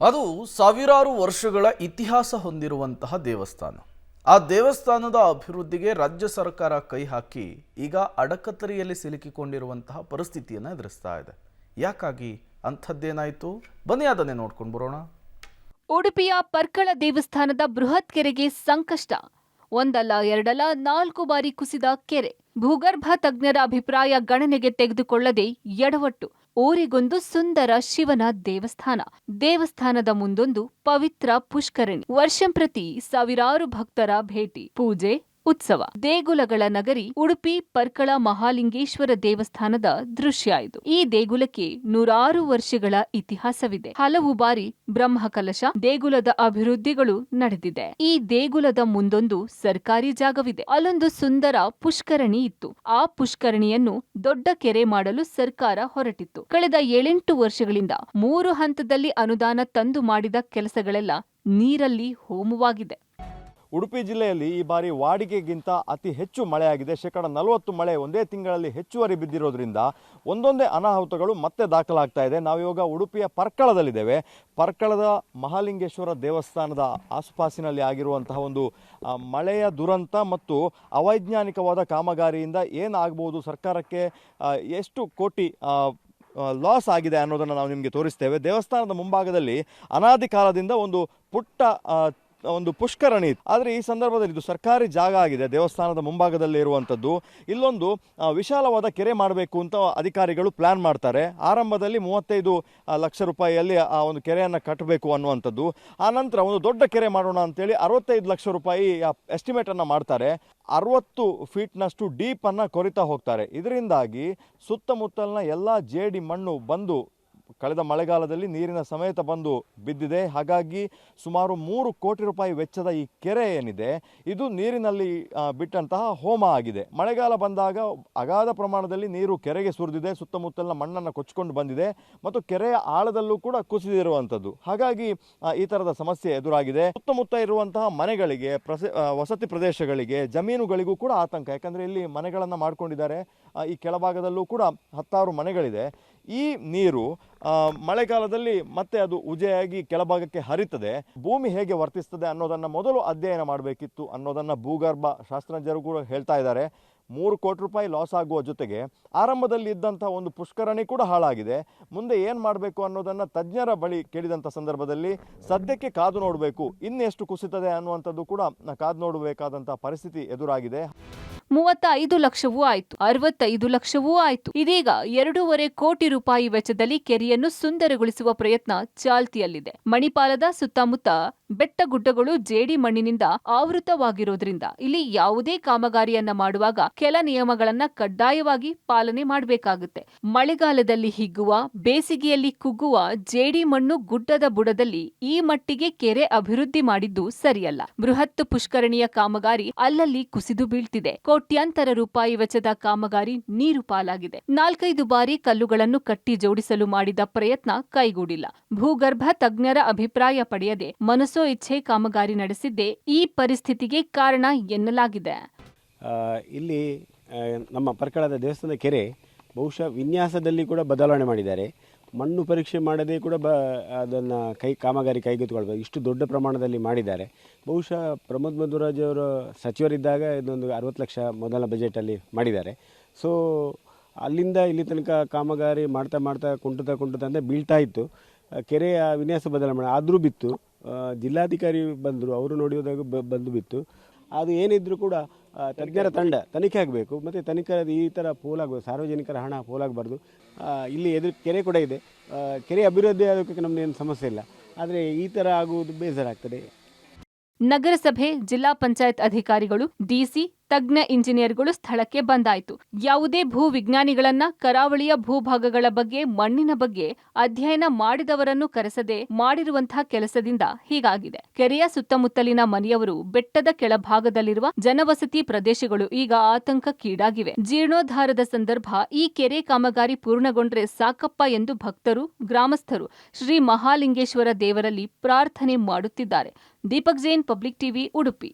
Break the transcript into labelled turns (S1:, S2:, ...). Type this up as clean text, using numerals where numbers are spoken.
S1: ಅದು ಸಾವಿರಾರು ವರ್ಷಗಳ ಇತಿಹಾಸ ಹೊಂದಿರುವಂತಹ ದೇವಸ್ಥಾನ. ಆ ದೇವಸ್ಥಾನದ ಅಭಿವೃದ್ಧಿಗೆ ರಾಜ್ಯ ಸರ್ಕಾರ ಕೈ ಹಾಕಿ ಈಗ ಅಡಕತ್ತರಿಯಲ್ಲಿ ಸಿಲುಕಿಕೊಂಡಿರುವಂತಹ ಪರಿಸ್ಥಿತಿಯನ್ನು ಎದುರಿಸ್ತಾ ಇದೆ. ಯಾಕಾಗಿ ಅಂಥದ್ದೇನಾಯಿತು? ಬನ್ನಿ ಅದನ್ನೇ ನೋಡ್ಕೊಂಡು ಬರೋಣ.
S2: ಉಡುಪಿಯ ಪರ್ಕಳ ದೇವಸ್ಥಾನದ ಬೃಹತ್ ಕೆರೆಗೆ ಸಂಕಷ್ಟ. ಒಂದಲ್ಲ ಎರಡಲ್ಲ 4 ಬಾರಿ ಕುಸಿದ ಕೆರೆ. ಭೂಗರ್ಭ ತಜ್ಞರ ಅಭಿಪ್ರಾಯ ಗಣನೆಗೆ ತೆಗೆದುಕೊಳ್ಳದೆ ಎಡವಟ್ಟು. ಊರಿಗೊಂದು ಸುಂದರ ಶಿವನ ದೇವಸ್ಥಾನ. ದೇವಸ್ಥಾನದ ಮುಂದೊಂದು ಪವಿತ್ರ ಪುಷ್ಕರಣಿ. ವರ್ಷಂಪ್ರತಿ ಸಾವಿರಾರು ಭಕ್ತರ ಭೇಟಿ, ಪೂಜೆ, ಉತ್ಸವ. ದೇಗುಲಗಳ ನಗರಿ ಉಡುಪಿ ಪರ್ಕಳ ಮಹಾಲಿಂಗೇಶ್ವರ ದೇವಸ್ಥಾನದ ದೃಶ್ಯ ಇದು. ಈ ದೇಗುಲಕ್ಕೆ 100 ವರ್ಷಗಳ ಇತಿಹಾಸವಿದೆ. ಹಲವು ಬಾರಿ ಬ್ರಹ್ಮಕಲಶ, ದೇಗುಲದ ಅಭಿವೃದ್ಧಿಗಳು ನಡೆದಿದೆ. ಈ ದೇಗುಲದ ಮುಂದೊಂದು ಸರ್ಕಾರಿ ಜಾಗವಿದೆ. ಅಲ್ಲೊಂದು ಸುಂದರ ಪುಷ್ಕರಣಿ ಇತ್ತು. ಆ ಪುಷ್ಕರಣಿಯನ್ನು ದೊಡ್ಡ ಕೆರೆ ಮಾಡಲು ಸರ್ಕಾರ ಹೊರಟಿತ್ತು. ಕಳೆದ 7-8 ವರ್ಷಗಳಿಂದ 3 ಹಂತದಲ್ಲಿ ಅನುದಾನ ತಂದು ಮಾಡಿದ ಕೆಲಸಗಳೆಲ್ಲ ನೀರಲ್ಲಿ ಹೋಮವಾಗಿದೆ.
S3: ಉಡುಪಿ ಜಿಲ್ಲೆಯಲ್ಲಿ ಈ ಬಾರಿ ವಾಡಿಕೆಗಿಂತ ಅತಿ ಹೆಚ್ಚು ಮಳೆಯಾಗಿದೆ. 40% ಮಳೆ ಒಂದೇ ತಿಂಗಳಲ್ಲಿ ಹೆಚ್ಚುವರಿ ಬಿದ್ದಿರೋದ್ರಿಂದ ಒಂದೊಂದೇ ಅನಾಹುತಗಳು ಮತ್ತೆ ದಾಖಲಾಗ್ತಾ ಇದೆ. ನಾವಿವಾಗ ಉಡುಪಿಯ ಪರ್ಕಳದಲ್ಲಿದ್ದೇವೆ. ಪರ್ಕಳದ ಮಹಾಲಿಂಗೇಶ್ವರ ದೇವಸ್ಥಾನದ ಆಸುಪಾಸಿನಲ್ಲಿ ಆಗಿರುವಂತಹ ಒಂದು ಮಳೆಯ ದುರಂತ ಮತ್ತು ಅವೈಜ್ಞಾನಿಕವಾದ ಕಾಮಗಾರಿಯಿಂದ ಏನಾಗಬಹುದು, ಸರ್ಕಾರಕ್ಕೆ ಎಷ್ಟು ಕೋಟಿ ಲಾಸ್ ಆಗಿದೆ ಅನ್ನೋದನ್ನು ನಾವು ನಿಮಗೆ ತೋರಿಸ್ತೇವೆ. ದೇವಸ್ಥಾನದ ಮುಂಭಾಗದಲ್ಲಿ ಅನಾದಿ ಕಾಲದಿಂದ ಒಂದು ಪುಷ್ಕರಣಿ ಇತ್ತು. ಆದರೆ ಈ ಸಂದರ್ಭದಲ್ಲಿ ಇದು ಸರ್ಕಾರಿ ಜಾಗ ಆಗಿದೆ. ದೇವಸ್ಥಾನದ ಮುಂಭಾಗದಲ್ಲೇ ಇರುವಂಥದ್ದು. ಇಲ್ಲೊಂದು ವಿಶಾಲವಾದ ಕೆರೆ ಮಾಡಬೇಕು ಅಂತ ಅಧಿಕಾರಿಗಳು ಪ್ಲಾನ್ ಮಾಡ್ತಾರೆ. ಆರಂಭದಲ್ಲಿ 35 ಲಕ್ಷ ರೂಪಾಯಿಯಲ್ಲಿ ಆ ಒಂದು ಕೆರೆಯನ್ನು ಕಟ್ಟಬೇಕು ಅನ್ನುವಂಥದ್ದು. ಆ ನಂತರ ಒಂದು ದೊಡ್ಡ ಕೆರೆ ಮಾಡೋಣ ಅಂತೇಳಿ 65 ಲಕ್ಷ ರೂಪಾಯಿ ಎಸ್ಟಿಮೇಟನ್ನು ಮಾಡ್ತಾರೆ. 60 ಫೀಟ್ನಷ್ಟು ಡೀಪನ್ನು ಕೊರಿತಾ ಹೋಗ್ತಾರೆ. ಇದರಿಂದಾಗಿ ಸುತ್ತಮುತ್ತಲಿನ ಎಲ್ಲ ಜೇಡಿ ಮಣ್ಣು ಬಂದು ಕಳೆದ ಮಳೆಗಾಲದಲ್ಲಿ ನೀರಿನ ಸಮೇತ ಬಂದು ಬಿದ್ದಿದೆ. ಹಾಗಾಗಿ ಸುಮಾರು 3 ಕೋಟಿ ರೂಪಾಯಿ ವೆಚ್ಚದ ಈ ಕೆರೆ ಏನಿದೆ ಇದು ನೀರಿನಲ್ಲಿ ಬಿಟ್ಟಂತಹ ಹೋಮ ಆಗಿದೆ. ಮಳೆಗಾಲ ಬಂದಾಗ ಅಗಾಧ ಪ್ರಮಾಣದಲ್ಲಿ ನೀರು ಕೆರೆಗೆ ಸುರಿದಿದೆ. ಸುತ್ತಮುತ್ತಲಿನ ಮಣ್ಣನ್ನು ಕೊಚ್ಚಿಕೊಂಡು ಬಂದಿದೆ ಮತ್ತು ಕೆರೆಯ ಆಳದಲ್ಲೂ ಕೂಡ ಕುಸಿದಿರುವಂಥದ್ದು. ಹಾಗಾಗಿ ಈ ಥರದ ಸಮಸ್ಯೆ ಎದುರಾಗಿದೆ. ಸುತ್ತಮುತ್ತ ಇರುವಂತಹ ಮನೆಗಳಿಗೆ, ವಸತಿ ಪ್ರದೇಶಗಳಿಗೆ, ಜಮೀನುಗಳಿಗೂ ಕೂಡ ಆತಂಕ. ಯಾಕಂದರೆ ಇಲ್ಲಿ ಮನೆಗಳನ್ನು ಮಾಡ್ಕೊಂಡಿದ್ದಾರೆ. ಈ ಕೆಳಭಾಗದಲ್ಲೂ ಕೂಡ 10 ಮನೆಗಳಿದೆ. ಈ ನೀರು ಮಳೆಗಾಲದಲ್ಲಿ ಮತ್ತೆ ಅದು ಉಜೆಯಾಗಿ ಕೆಳಭಾಗಕ್ಕೆ ಹರಿತದೆ. ಭೂಮಿ ಹೇಗೆ ವರ್ತಿಸ್ತದೆ ಅನ್ನೋದನ್ನು ಮೊದಲು ಅಧ್ಯಯನ ಮಾಡಬೇಕಿತ್ತು ಅನ್ನೋದನ್ನು ಭೂಗರ್ಭ ಶಾಸ್ತ್ರಜ್ಞರು ಕೂಡ ಹೇಳ್ತಾ ಇದ್ದಾರೆ. 3 ಕೋಟಿ ರೂಪಾಯಿ ಲಾಸ್ ಆಗುವ ಜೊತೆಗೆ ಆರಂಭದಲ್ಲಿ ಇದ್ದಂಥ ಒಂದು ಪುಷ್ಕರಣಿ ಕೂಡ ಹಾಳಾಗಿದೆ. ಮುಂದೆ ಏನು ಮಾಡಬೇಕು ಅನ್ನೋದನ್ನು ತಜ್ಞರ ಬಳಿ ಕೇಳಿದಂಥ ಸಂದರ್ಭದಲ್ಲಿ ಸದ್ಯಕ್ಕೆ ಕಾದು ನೋಡಬೇಕು, ಇನ್ನೆಷ್ಟು ಕುಸಿತದೆ ಅನ್ನುವಂಥದ್ದು ಕೂಡ ಕಾದು ನೋಡಬೇಕಾದಂಥ ಪರಿಸ್ಥಿತಿ ಎದುರಾಗಿದೆ.
S2: 35 ಲಕ್ಷವೂ ಆಯ್ತು, 65 ಲಕ್ಷವೂ ಆಯ್ತು. ಇದೀಗ 2.5 ಕೋಟಿ ರೂಪಾಯಿ ವೆಚ್ಚದಲ್ಲಿ ಕೆರೆಯನ್ನು ಸುಂದರಗೊಳಿಸುವ ಪ್ರಯತ್ನ ಚಾಲ್ತಿಯಲ್ಲಿದೆ. ಮಣಿಪಾಲದ ಸುತ್ತಮುತ್ತ ಬೆಟ್ಟಗುಡ್ಡಗಳು ಜೇಡಿ ಮಣ್ಣಿನಿಂದ ಆವೃತವಾಗಿರೋದ್ರಿಂದ ಇಲ್ಲಿ ಯಾವುದೇ ಕಾಮಗಾರಿಯನ್ನ ಮಾಡುವಾಗ ಕೆಲ ನಿಯಮಗಳನ್ನ ಕಡ್ಡಾಯವಾಗಿ ಪಾಲನೆ ಮಾಡಬೇಕಾಗುತ್ತೆ. ಮಳೆಗಾಲದಲ್ಲಿ ಹಿಗ್ಗುವ, ಬೇಸಿಗೆಯಲ್ಲಿ ಕುಗ್ಗುವ ಜೇಡಿ ಮಣ್ಣು ಗುಡ್ಡದ ಬುಡದಲ್ಲಿ ಈ ಮಟ್ಟಿಗೆ ಕೆರೆ ಅಭಿವೃದ್ಧಿ ಮಾಡಿದ್ದು ಸರಿಯಲ್ಲ. ಬೃಹತ್ ಪುಷ್ಕರಣಿಯ ಕಾಮಗಾರಿ ಅಲ್ಲಲ್ಲಿ ಕುಸಿದು ಬೀಳ್ತಿದೆ. ಕೋಟ್ಯಾಂತರ ರೂಪಾಯಿ ವೆಚ್ಚದ ಕಾಮಗಾರಿ ನೀರು ಪಾಲಾಗಿದೆ. 4-5 ಬಾರಿ ಕಲ್ಲುಗಳನ್ನು ಕಟ್ಟಿ ಜೋಡಿಸಲು ಮಾಡಿದ ಪ್ರಯತ್ನ ಕೈಗೂಡಿಲ್ಲ. ಭೂಗರ್ಭ ತಜ್ಞರ ಅಭಿಪ್ರಾಯ ಪಡೆಯದೆ ಮನಸೋ ಇಚ್ಛೆ ಕಾಮಗಾರಿ ನಡೆಸಿದ್ದೇ ಈ ಪರಿಸ್ಥಿತಿಗೆ ಕಾರಣ ಎನ್ನಲಾಗಿದೆ.
S4: ಇಲ್ಲಿ ನಮ್ಮ ಪರ್ಕಳದ ದೇವಸ್ಥಾನದ ಕೆರೆ ಬಹುಶಃ ವಿನ್ಯಾಸದಲ್ಲಿ ಕೂಡ ಬದಲಾವಣೆ ಮಾಡಿದ್ದಾರೆ. ಮಣ್ಣು ಪರೀಕ್ಷೆ ಮಾಡದೆ ಕೂಡ ಅದನ್ನು ಕಾಮಗಾರಿ ಕೈಗೆತ್ತಿಕೊಳ್ಬೇಕು, ಇಷ್ಟು ದೊಡ್ಡ ಪ್ರಮಾಣದಲ್ಲಿ ಮಾಡಿದ್ದಾರೆ. ಬಹುಶಃ ಪ್ರಮೋದ್ ಮಧ್ವರಾಜ್ ಅವರು ಸಚಿವರಿದ್ದಾಗ ಇದೊಂದು 60 ಲಕ್ಷ ಮೊದಲ ಬಜೆಟಲ್ಲಿ ಮಾಡಿದ್ದಾರೆ. ಸೊ ಅಲ್ಲಿಂದ ಇಲ್ಲಿ ತನಕ ಕಾಮಗಾರಿ ಮಾಡ್ತಾ ಕುಂಟುತ್ತಾ ಅಂತ ಬೀಳ್ತಾ ಇತ್ತು. ಕೆರೆಯ ವಿನ್ಯಾಸ ಬದಲಾವಣೆ ಆದರೂ ಬಿತ್ತು. ಜಿಲ್ಲಾಧಿಕಾರಿ ಬಂದರು, ಅವರು ನೋಡಿದಾಗ ಬಂದು ಬಿತ್ತು. ಅದು ಏನಿದ್ರು ಕೂಡ ತಜ್ಞರ ತಂಡ ತನಿಖೆ ಆಗಬೇಕು. ಮತ್ತು ತನಿಖೆ ಈ ಥರ ಪೋಲಾಗಬೇಕು, ಸಾರ್ವಜನಿಕರ ಹಣ ಪೋಲಾಗಬಾರ್ದು. ಇಲ್ಲಿ ಕೆರೆ ಕೂಡ ಇದೆ. ಕೆರೆ ಅಭಿವೃದ್ಧಿ ಆಗೋಕ್ಕೆ ನಮ್ಮದೇನು ಸಮಸ್ಯೆ ಇಲ್ಲ. ಆದರೆ ಈ ಥರ ಆಗುವುದು ಬೇಸರಾಗ್ತದೆ.
S2: ನಗರಸಭೆ, ಜಿಲ್ಲಾ ಪಂಚಾಯತ್ ಅಧಿಕಾರಿಗಳು, ಡಿಸಿ, ತಜ್ಞ ಇಂಜಿನಿಯರ್ಗಳು ಸ್ಥಳಕ್ಕೆ ಬಂದಾಯ್ತು. ಯಾವುದೇ ಭೂ ವಿಜ್ಞಾನಿಗಳನ್ನ, ಕರಾವಳಿಯ ಭೂಭಾಗಗಳ ಬಗ್ಗೆ, ಮಣ್ಣಿನ ಬಗ್ಗೆ ಅಧ್ಯಯನ ಮಾಡಿದವರನ್ನು ಕರೆಸದೆ ಮಾಡಿರುವಂತಹ ಕೆಲಸದಿಂದ ಹೀಗಾಗಿದೆ. ಕೆರೆಯ ಸುತ್ತಮುತ್ತಲಿನ ಮನೆಯವರು, ಬೆಟ್ಟದ ಕೆಳಭಾಗದಲ್ಲಿರುವ ಜನವಸತಿ ಪ್ರದೇಶಗಳು ಈಗ ಆತಂಕಕ್ಕೀಡಾಗಿವೆ. ಜೀರ್ಣೋದ್ಧಾರದ ಸಂದರ್ಭ ಈ ಕೆರೆ ಕಾಮಗಾರಿ ಪೂರ್ಣಗೊಂಡ್ರೆ ಸಾಕಪ್ಪ ಎಂದು ಭಕ್ತರು, ಗ್ರಾಮಸ್ಥರು ಶ್ರೀ ಮಹಾಲಿಂಗೇಶ್ವರ ದೇವರಲ್ಲಿ ಪ್ರಾರ್ಥನೆ ಮಾಡುತ್ತಿದ್ದಾರೆ. Deepak Jain, public TV, Udupi.